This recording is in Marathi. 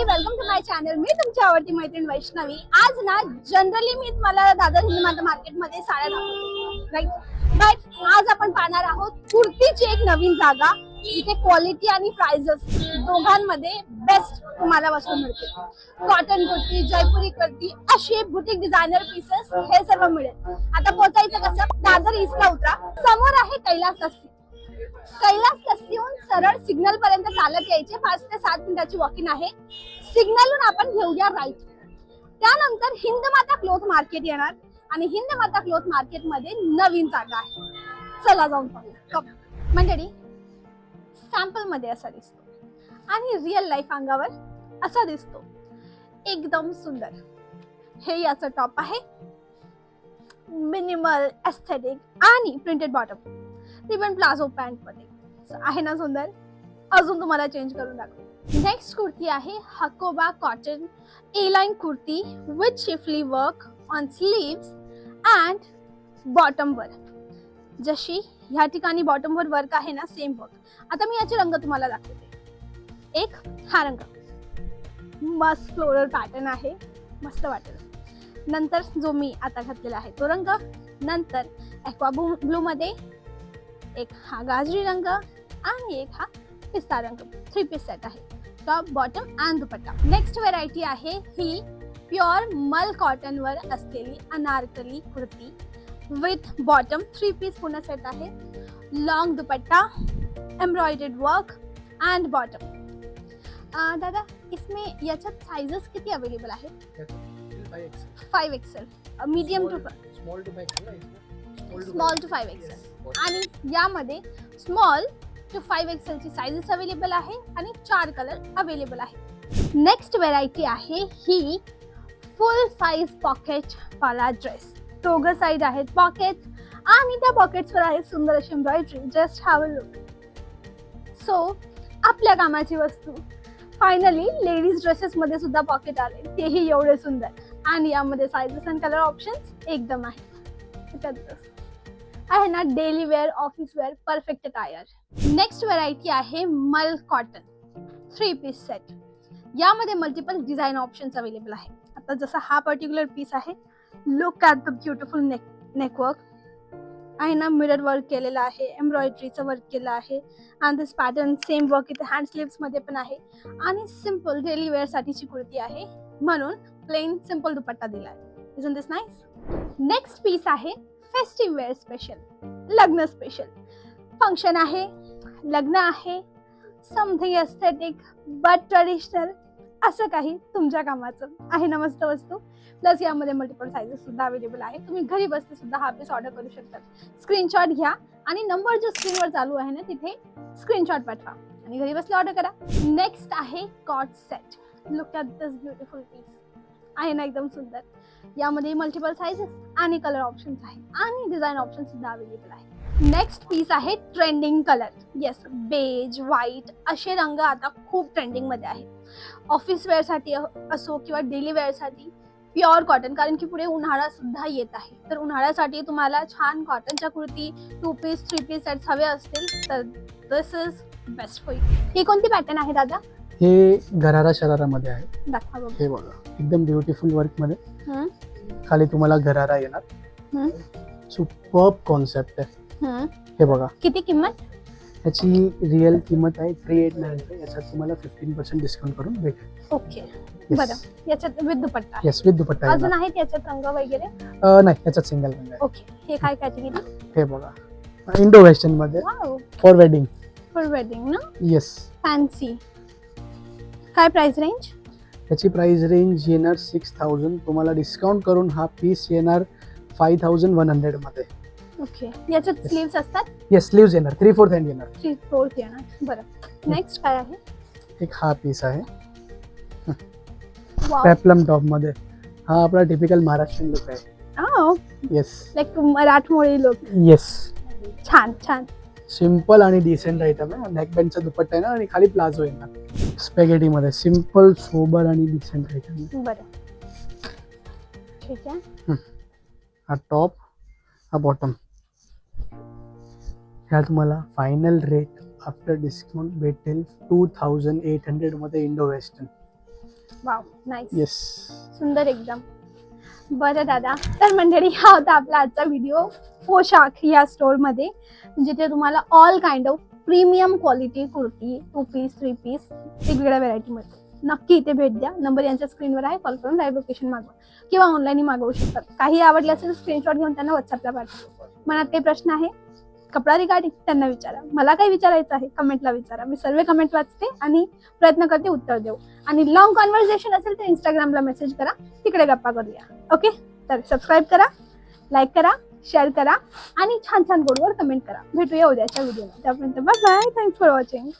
मंडळी, वेलकम टू माय चॅनल. मी तुमची आवडती मैत्रीण वैष्णवी. आज ना जनरली मी तुम्हाला दादर हिंद माता मार्केटमध्ये साड्या दाखवते, राईट. बट आज आपण पाहणार आहोत कुर्तीची एक नवीन जागा, जिथे क्वालिटी आणि प्राइसेस दोघांमध्ये बेस्ट तुम्हाला वस्तू मिळते. कॉटन कुर्ती, जयपुरी कुर्ती, असे बुटीक डिझायनर पीसेस हे सर्व मिळेल. आता पोहोचायचं कसं? दादर ईस्टला उतरा, समोर आहे कैलास लस्सी. कैलास लस्सीहून सरळ सिग्नल पर्यंत चालत यायचे. 5 ते 7 मिनिटाची वॉकिंग आहे. सिग्नलहून आपण घेऊया राईट. त्यानंतर हिंद माता क्लॉथ मार्केट येणार आणि हिंद माता क्लॉथ मार्केट मध्ये नवीन जागा आहे. चला जाऊन पाहूया. मंडळी, सॅम्पल मध्ये असा दिसतो आणि रिअल लाईफ अंगावर असा दिसतो. एकदम सुंदर. हे याचं टॉप आहे, मिनिमल एस्थेटिक आणि printed bottom, ribbon palazzo pant मध्ये आहे ना सुंदर. अजून तुम्हाला चेंज करून दाखवते. नेक्स्ट कुर्ती आहे Hakoba cotton A line kurti with Schiffli work on sleeves and bottom वर. जशी ह्या ठिकाणी बॉटम वर वर्क आहे ना, सेम वर्क. आता मी याचे रंग तुम्हाला दाखवते. एक हा रंग, मस्त फ्लोरल पॅटर्न आहे, मस्त वाटेल. नंतर जो मी आता घातलेला आहे तो रंग. नंतर एक्वा ब्लू मध्ये एक हा गाजरी रंग आणि एक हा पिस्ता रंग. 3 पीस सेट आहे, top bottom and dupatta. Next variety आहे ही प्युअर मल कॉटन वर असलेली Anarkali kurti with bottom. 3 piece पूर्ण सेट आहे, long dupatta, embroidered work and bottom. दादा, इसमें याच्यात साइजेस किती अवेलेबल आहेत? 5XL, medium to small to 5XL. आणि यामध्ये स्मॉल टू 5XL ची साइजेस अवेलेबल आहे आणि 4 कलर अवेलेबल आहे. नेक्स्ट व्हरायटी आहे ही फुल साइज पॉकेट वाला ड्रेस. दोघं साइड आहेत पॉकेट्स आणि त्या पॉकेट्स वर आहे सुंदर अशी embroidery. Just have a look. So आपल्या कामाची वस्तू. फायनली लेडीज ड्रेसेस मध्ये सुद्धा पॉकेट आले, तेही एवढे सुंदर. आणि यामध्ये साइजेस आणि कलर ऑप्शन्स एकदम आहे ना, daily wear, office wear, perfect attire. Next variety आहे मल कॉटन 3 पीस सेट. यामध्ये मल्टिपल डिझाईन ऑप्शन्स अवेलेबल आहे. आता जसा हा पर्टिक्युलर पीस आहे, look at the beautiful neck work आहे ना, मिरर वर्क केलेला आहे, एम्ब्रॉयडरीचं वर्क केलं आहे. आणि दिस पॅटर्न सेम वर्क इथे हँड स्लीव्स मध्ये पण आहे. आणि सिम्पल डेली वेअर साठीची कुर्ती आहे, म्हणून प्लेन सिम्पल दुपट्टा दिलाय. Isn't this nice? Next piece आहे फेस्टिव्ह वेअर स्पेशल, लग्न स्पेशल. फंक्शन आहे, लग्न आहे, समथिंग एस्थेटिक बट ट्रेडिशनल, असं काही तुमच्या कामाचं आहे ना, मस्त वस्तू. प्लस यामध्ये मल्टिपल साइजेस सुद्धा अवेलेबल आहे. तुम्ही घरी बसते सुद्धा हा पीस ऑर्डर करू शकता. स्क्रीनशॉट घ्या आणि नंबर जो स्क्रीनवर चालू आहे ना, तिथे स्क्रीनशॉट पाठवा आणि घरी बसले ऑर्डर करा. नेक्स्ट आहे कॉट set. Look at this beautiful piece. आहे ना एकदम सुंदर. यामध्ये मल्टिपल साइजेस आणि कलर ऑप्शन्स आहे आणि डिझाईन ऑप्शन सुद्धा अवेलेबल आहे. नेक्स्ट पीस आहे trending colour. Yes, beige, white असे रंग आता खूप ट्रेंडिंग मध्ये आहेत. ऑफिस वेअर साठी असो किंवा डेली वेअर साठी प्युअर कॉटन, कारण की पुढे उन्हाळा सुद्धा येत आहे. तर उन्हाळ्यासाठी तुम्हाला छान कॉटनच्या कुर्ती 2 पीस 3 पीस सेट्स हवे असतील तर दिस इज बेस्ट फॉर यू. ही कोणती पॅटर्न आहे दादा? हे गरारा शरारामध्ये आहे. दाखवा बघा. हे बघा, एकदम ब्युटिफुल वर्क मध्ये. खाली तुम्हाला गरारा येणार. सुपर्ब कॉन्सेप्ट आहे. हे बघा. किती किंमत? याची रिअल किंमत आहे 3895. याच्यात तुम्हाला 15% डिस्काउंट करून भेटेल. ओके, बरं. याच्यात विथ दुपट्टा? येस, विथ दुपट्टा. अजून आहेत याच्यात रंग वगैरे? नाही, याच्यात सिंगल रंग आहे. ओके. हे काय कॅटेगरी? हे बघा, इंडो वेस्टर्न मध्ये, फॉर वेडिंग. फॉर वेडिंग ना? येस. फॅन्सी. काय प्राइस रेंज? याची प्राइस रेंज येणार 6000. तुम्हाला डिस्काउंट करून हा पीस येणार 5100 मध्ये. ओके. याच्यात स्लीव्स असतात? येस, स्लीव्स येणार. 3/4 हँड येणार. 3/4 येणार. बरं. नेक्स्ट काय आहे? एक हा पीस आहे वाव. पेप्लम टॉप मध्ये. हा आपला टिपिकल महाराष्ट्रीयन लुक आहे. येस, लाईक मराठमोळी लुक. येस. छान छान. सिंपल आणि डिसेंट आयटम आहे. नेकबँडचा दुपट्टा आहे ना आणि खाली प्लाझो येणार. स्पॅगेटी मध्ये सिंपल, सोबर आणि डिसेंट आयटम. बरं, ठीक आहे. हा टॉप, हा बॉटम. ह्या तुम्हाला फायनल रेट आफ्टर डिस्काउंट भेटेल 2800 मध्ये Indo western. Wow nice. Yes. सुंदर एकदम. बरं दादा, तर मंडळी हा होता आपला आजचा व्हिडिओ पोशाख या स्टोर मध्ये, जिथे तुम्हाला all kind of premium quality kurti, 2 piece 3 piece वेगवेगळ्या व्हरायटी मध्ये. नक्की इथे भेट द्या. नंबर यांच्या स्क्रीनवर आहे, कॉल करून लाईव्ह लोकेशन मागवा किंवा ऑनलाईन मागवू शकतात. काही आवडले असेल स्क्रीनशॉट घेऊन त्यांना व्हॉट्सअपला पाठवा. मनात काही प्रश्न आहे कपडा रिगार्डिंग त्यांना विचारा. मला काही विचारायचं आहे कमेंटला विचारा. मी सर्व कमेंट वाचते आणि प्रयत्न करते उत्तर देऊ. आणि लॉंग कॉन्व्हर्सेशन असेल तर इंस्टाग्रामला मेसेज करा, तिकडे गप्पा करूया. ओके, तर सबस्क्राईब करा, लाईक करा, शेअर करा आणि छान छान बोर्डवर कमेंट करा. भेटूया उद्याच्या व्हिडिओला. त्यापर्यंत bye bye. Thanks for watching.